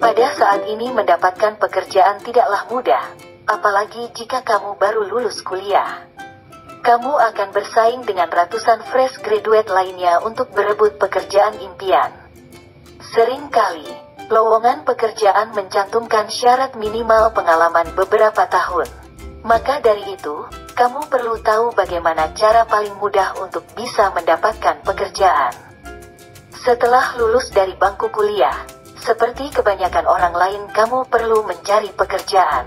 Pada saat ini mendapatkan pekerjaan tidaklah mudah, apalagi jika kamu baru lulus kuliah. Kamu akan bersaing dengan ratusan fresh graduate lainnya untuk berebut pekerjaan impian. Seringkali, lowongan pekerjaan mencantumkan syarat minimal pengalaman beberapa tahun. Maka dari itu, kamu perlu tahu bagaimana cara paling mudah untuk bisa mendapatkan pekerjaan. Setelah lulus dari bangku kuliah, seperti kebanyakan orang lain, kamu perlu mencari pekerjaan.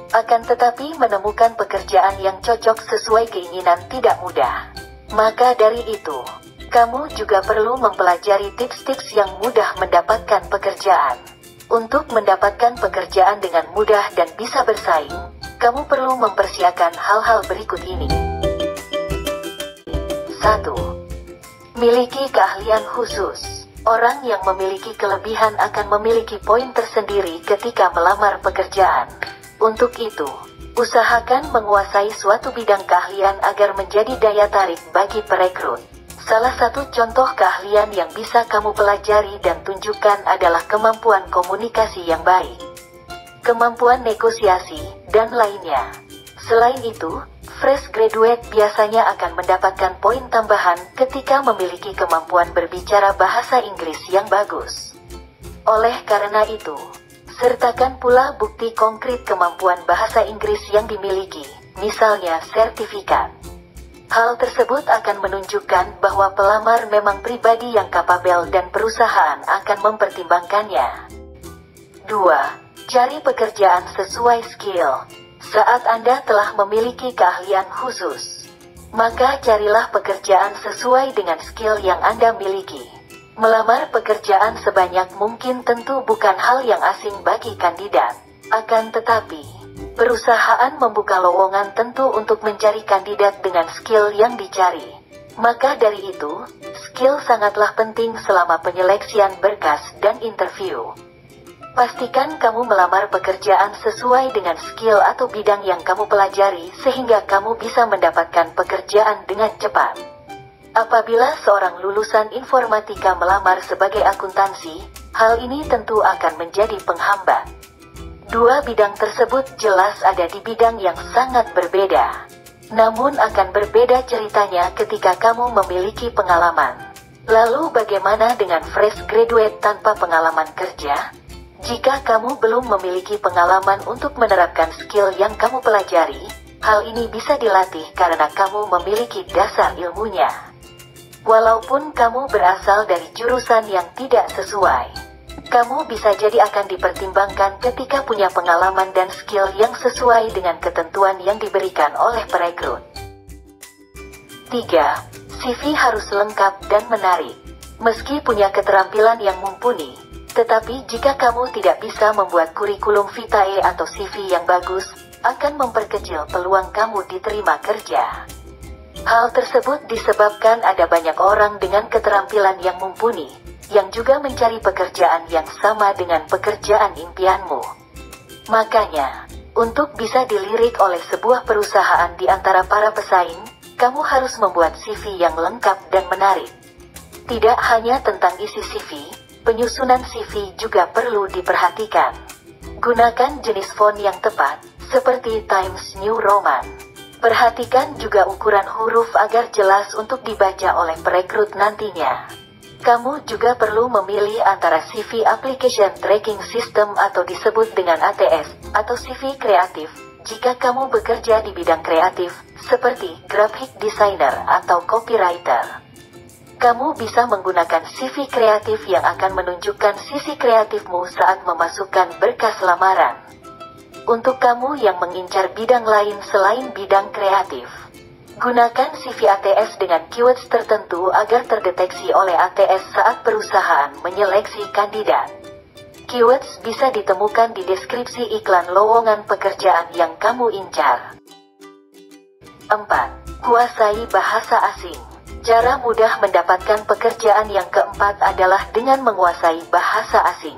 Akan tetapi menemukan pekerjaan yang cocok sesuai keinginan tidak mudah. Maka dari itu, kamu juga perlu mempelajari tips-tips yang mudah mendapatkan pekerjaan. Untuk mendapatkan pekerjaan dengan mudah dan bisa bersaing, kamu perlu mempersiapkan hal-hal berikut ini. 1. Miliki keahlian khusus. Orang yang memiliki kelebihan akan memiliki poin tersendiri ketika melamar pekerjaan. Untuk itu, usahakan menguasai suatu bidang keahlian agar menjadi daya tarik bagi perekrut. Salah satu contoh keahlian yang bisa kamu pelajari dan tunjukkan adalah kemampuan komunikasi yang baik, kemampuan negosiasi, dan lainnya. Selain itu, fresh graduate biasanya akan mendapatkan poin tambahan ketika memiliki kemampuan berbicara bahasa Inggris yang bagus. Oleh karena itu, sertakan pula bukti konkret kemampuan bahasa Inggris yang dimiliki, misalnya sertifikat. Hal tersebut akan menunjukkan bahwa pelamar memang pribadi yang kapabel dan perusahaan akan mempertimbangkannya. 2. Cari pekerjaan sesuai skill. Saat Anda telah memiliki keahlian khusus, maka carilah pekerjaan sesuai dengan skill yang Anda miliki. Melamar pekerjaan sebanyak mungkin tentu bukan hal yang asing bagi kandidat. Akan tetapi, perusahaan membuka lowongan tentu untuk mencari kandidat dengan skill yang dicari. Maka dari itu, skill sangatlah penting selama penyeleksian berkas dan interview. Pastikan kamu melamar pekerjaan sesuai dengan skill atau bidang yang kamu pelajari sehingga kamu bisa mendapatkan pekerjaan dengan cepat. Apabila seorang lulusan informatika melamar sebagai akuntansi, hal ini tentu akan menjadi penghambat. Dua bidang tersebut jelas ada di bidang yang sangat berbeda. Namun akan berbeda ceritanya ketika kamu memiliki pengalaman. Lalu bagaimana dengan fresh graduate tanpa pengalaman kerja? Jika kamu belum memiliki pengalaman untuk menerapkan skill yang kamu pelajari, hal ini bisa dilatih karena kamu memiliki dasar ilmunya. Walaupun kamu berasal dari jurusan yang tidak sesuai, kamu bisa jadi akan dipertimbangkan ketika punya pengalaman dan skill yang sesuai dengan ketentuan yang diberikan oleh perekrut. 3. CV harus lengkap dan menarik. Meski punya keterampilan yang mumpuni, tetapi jika kamu tidak bisa membuat kurikulum vitae atau CV yang bagus, akan memperkecil peluang kamu diterima kerja. Hal tersebut disebabkan ada banyak orang dengan keterampilan yang mumpuni, yang juga mencari pekerjaan yang sama dengan pekerjaan impianmu. Makanya, untuk bisa dilirik oleh sebuah perusahaan di antara para pesaing, kamu harus membuat CV yang lengkap dan menarik. Tidak hanya tentang isi CV, penyusunan CV juga perlu diperhatikan. Gunakan jenis font yang tepat, seperti Times New Roman. Perhatikan juga ukuran huruf agar jelas untuk dibaca oleh perekrut nantinya. Kamu juga perlu memilih antara CV Application Tracking System atau disebut dengan ATS, atau CV kreatif, jika kamu bekerja di bidang kreatif, seperti graphic designer atau copywriter. Kamu bisa menggunakan CV kreatif yang akan menunjukkan sisi kreatifmu saat memasukkan berkas lamaran. Untuk kamu yang mengincar bidang lain selain bidang kreatif, gunakan CV ATS dengan keywords tertentu agar terdeteksi oleh ATS saat perusahaan menyeleksi kandidat. Keywords bisa ditemukan di deskripsi iklan lowongan pekerjaan yang kamu incar. 4. Kuasai bahasa asing. Cara mudah mendapatkan pekerjaan yang keempat adalah dengan menguasai bahasa asing.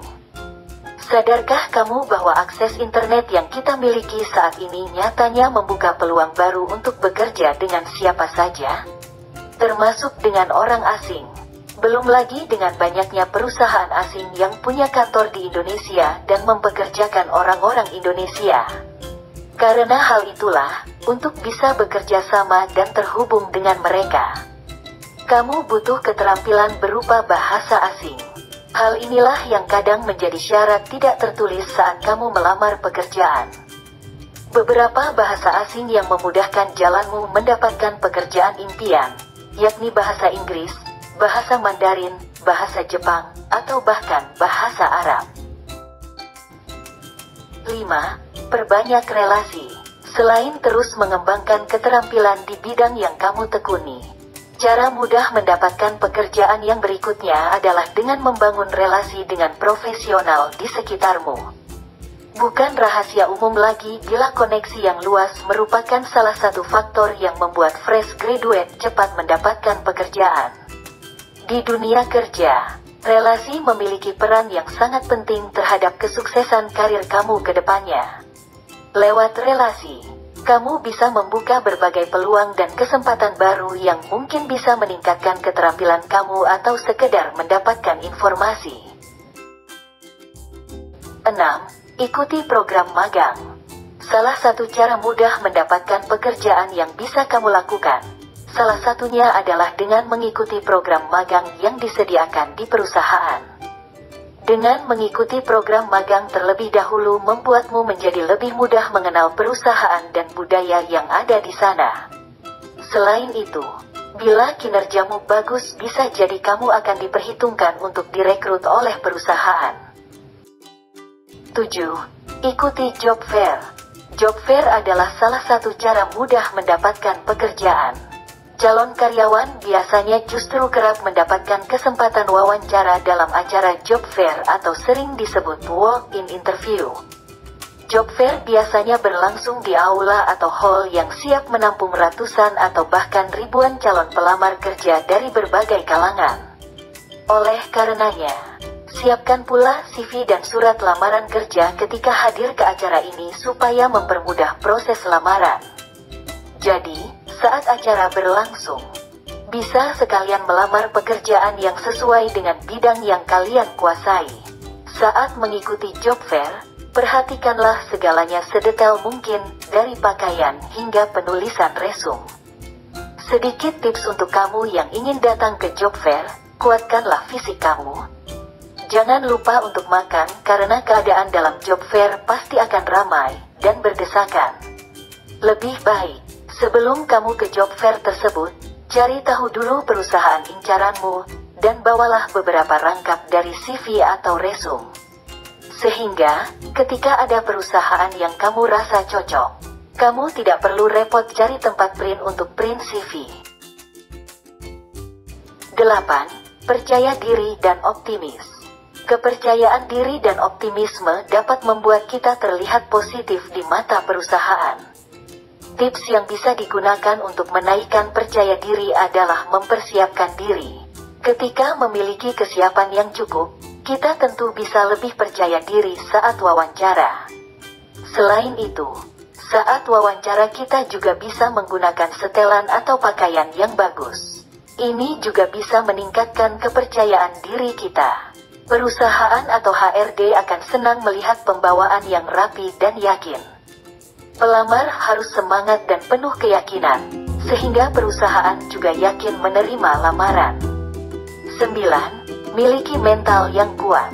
Sadarkah kamu bahwa akses internet yang kita miliki saat ini nyatanya membuka peluang baru untuk bekerja dengan siapa saja? Termasuk dengan orang asing. Belum lagi dengan banyaknya perusahaan asing yang punya kantor di Indonesia dan mempekerjakan orang-orang Indonesia. Karena hal itulah, untuk bisa bekerja sama dan terhubung dengan mereka, kamu butuh keterampilan berupa bahasa asing. Hal inilah yang kadang menjadi syarat tidak tertulis saat kamu melamar pekerjaan. Beberapa bahasa asing yang memudahkan jalanmu mendapatkan pekerjaan impian, yakni bahasa Inggris, bahasa Mandarin, bahasa Jepang, atau bahkan bahasa Arab. 5. Perbanyak relasi. Selain terus mengembangkan keterampilan di bidang yang kamu tekuni, cara mudah mendapatkan pekerjaan yang berikutnya adalah dengan membangun relasi dengan profesional di sekitarmu. Bukan rahasia umum lagi bila koneksi yang luas merupakan salah satu faktor yang membuat fresh graduate cepat mendapatkan pekerjaan. Di dunia kerja, relasi memiliki peran yang sangat penting terhadap kesuksesan karir kamu ke depannya. Lewat relasi, kamu bisa membuka berbagai peluang dan kesempatan baru yang mungkin bisa meningkatkan keterampilan kamu atau sekedar mendapatkan informasi. 6. Ikuti program magang. Salah satu cara mudah mendapatkan pekerjaan yang bisa kamu lakukan, salah satunya adalah dengan mengikuti program magang yang disediakan di perusahaan. Dengan mengikuti program magang terlebih dahulu membuatmu menjadi lebih mudah mengenal perusahaan dan budaya yang ada di sana. Selain itu, bila kinerjamu bagus bisa jadi kamu akan diperhitungkan untuk direkrut oleh perusahaan. 7. Ikuti job fair. Job fair adalah salah satu cara mudah mendapatkan pekerjaan. Calon karyawan biasanya justru kerap mendapatkan kesempatan wawancara dalam acara job fair atau sering disebut walk-in interview. Job fair biasanya berlangsung di aula atau hall yang siap menampung ratusan atau bahkan ribuan calon pelamar kerja dari berbagai kalangan. Oleh karenanya, siapkan pula CV dan surat lamaran kerja ketika hadir ke acara ini supaya mempermudah proses lamaran. Jadi, saat acara berlangsung, bisa sekalian melamar pekerjaan yang sesuai dengan bidang yang kalian kuasai. Saat mengikuti job fair, perhatikanlah segalanya sedetail mungkin, dari pakaian hingga penulisan resume. Sedikit tips untuk kamu yang ingin datang ke job fair, kuatkanlah fisik kamu. Jangan lupa untuk makan karena keadaan dalam job fair pasti akan ramai dan berdesakan. Lebih baik, sebelum kamu ke job fair tersebut, cari tahu dulu perusahaan incaranmu, dan bawalah beberapa rangkap dari CV atau resume. Sehingga, ketika ada perusahaan yang kamu rasa cocok, kamu tidak perlu repot cari tempat print untuk print CV. 8. Percaya diri dan optimis. Kepercayaan diri dan optimisme dapat membuat kita terlihat positif di mata perusahaan. Tips yang bisa digunakan untuk menaikkan percaya diri adalah mempersiapkan diri. Ketika memiliki kesiapan yang cukup, kita tentu bisa lebih percaya diri saat wawancara. Selain itu, saat wawancara kita juga bisa menggunakan setelan atau pakaian yang bagus. Ini juga bisa meningkatkan kepercayaan diri kita. Perusahaan atau HRD akan senang melihat pembawaan yang rapi dan yakin. Pelamar harus semangat dan penuh keyakinan, sehingga perusahaan juga yakin menerima lamaran. 9. Miliki mental yang kuat.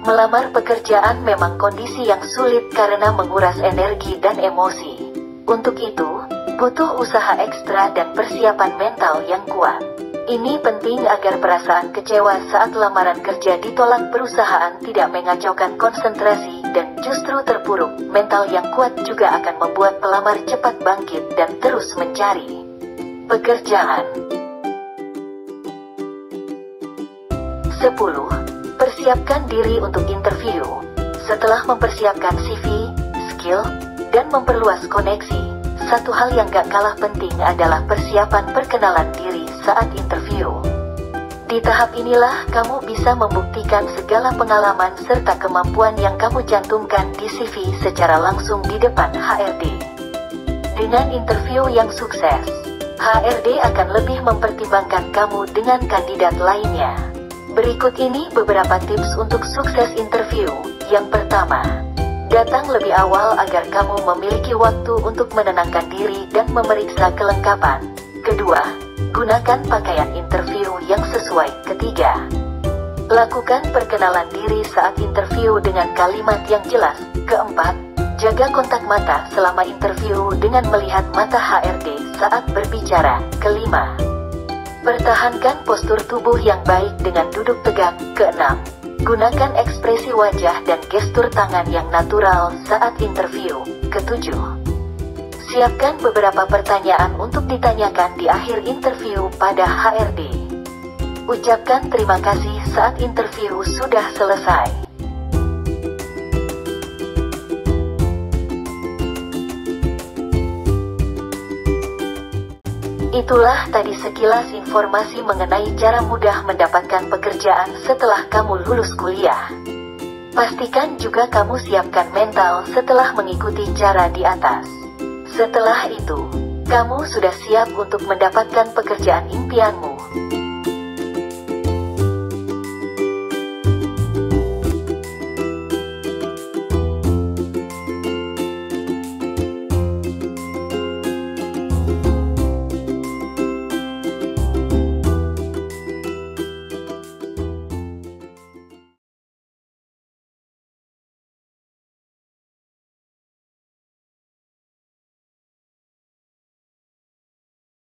Melamar pekerjaan memang kondisi yang sulit karena menguras energi dan emosi. Untuk itu, butuh usaha ekstra dan persiapan mental yang kuat. Ini penting agar perasaan kecewa saat lamaran kerja ditolak perusahaan tidak mengacaukan konsentrasi dan justru terpuruk. Mental yang kuat juga akan membuat pelamar cepat bangkit dan terus mencari pekerjaan. 10. Persiapkan diri untuk interview. Setelah mempersiapkan CV, skill, dan memperluas koneksi, satu hal yang gak kalah penting adalah persiapan perkenalan diri saat interview. Di tahap inilah kamu bisa membuktikan segala pengalaman serta kemampuan yang kamu cantumkan di CV secara langsung di depan HRD. Dengan interview yang sukses, HRD akan lebih mempertimbangkan kamu dengan kandidat lainnya. Berikut ini beberapa tips untuk sukses interview. Yang pertama, datang lebih awal agar kamu memiliki waktu untuk menenangkan diri dan memeriksa kelengkapan. Kedua, gunakan pakaian interview yang sesuai. Ketiga, lakukan perkenalan diri saat interview dengan kalimat yang jelas. Keempat, jaga kontak mata selama interview dengan melihat mata HRD saat berbicara. Kelima, pertahankan postur tubuh yang baik dengan duduk tegak. Keenam, gunakan ekspresi wajah dan gestur tangan yang natural saat interview. Ketujuh, siapkan beberapa pertanyaan untuk ditanyakan di akhir interview pada HRD. Ucapkan terima kasih saat interview sudah selesai. Itulah tadi sekilas informasi mengenai cara mudah mendapatkan pekerjaan setelah kamu lulus kuliah. Pastikan juga kamu siapkan mental setelah mengikuti cara di atas. Setelah itu, kamu sudah siap untuk mendapatkan pekerjaan impianmu.